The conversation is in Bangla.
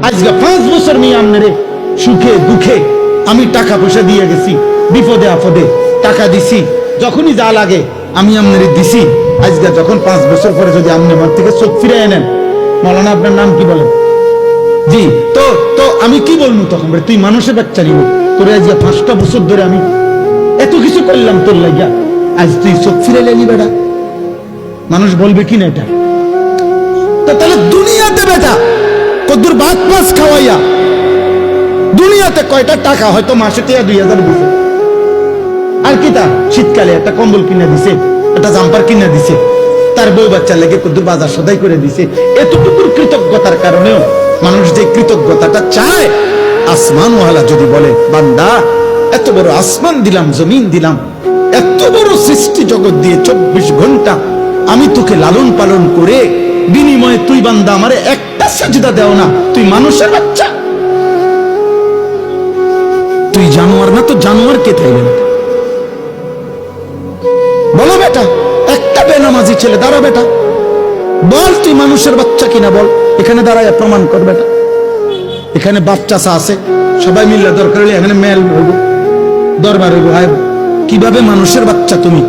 আজকে 5 বছর মেয়ে আপনারে সুখে দুঃখে আমি টাকা পয়সা দিয়ে গেছি, বিপদে আপদে টাকা দিছি, যখনই যা লাগে আমি আপনারে দিছি। আজকে যখন 5 বছর পরে যদি আপনি আমার থেকে চোখ ফিরে নেন, মৌলানা আপনার নাম কি বলেন? জি, তো তো আমি কি বলবো তখন? তুই মানুষের বাচ্চা নিব, তোরে আজকে 5টা বছর ধরে আমি এত কিছু করলাম তোর লাগিয়া, আজ তুই চোখ ফিরে লেনি বেটা, মানুষ বলবে কি না এটা? তো তাহলে দুনিয়াতে বেটা কদ্দুর ভাত মাছ খাওয়াইয়া দুনিয়াতে কয়টা টাকা, হয়তো মাসে 2000 দিছে, আর কি তা শীতকালে একটা কম্বল কিনে দিছে, একটা জাম্পার কিনে দিছে, তার বউ বাচ্চা লেগে কদ্দুর বাজার সদাই করে দিছে। এতটুকুর কৃতজ্ঞতার কারণেও মানুষ যে কৃতজ্ঞতাটা চায়, আসমান ওয়ালা যদি বলে বান্দা এত বড় আসমান দিলাম, জমিন দিলাম, এত বড় সৃষ্টি জগৎ দিয়ে 24 ঘন্টা আমি তোকে লালন পালন করে বিনিময়ে তুই বান্দা আমারে একটা সাজদা দেও না, তুই মানুষের বাচ্চা, তুই জানোয়ার না? তো জানোয়ার কে তাইলেন? বলো বেটা, একটা বেনামাজি ছেলে দাঁড়া বেটা, বল তুই মানুষের বাচ্চা কিনা বল, এখানে দাঁড়ায় প্রমাণ কর বেটা। এখানে বাপ চাচা আছে, সবাই মিললে দরকার হলে এখানে মেল হইব, দরবার হইব, কিভাবে মানুষের বাচ্চা তুমি?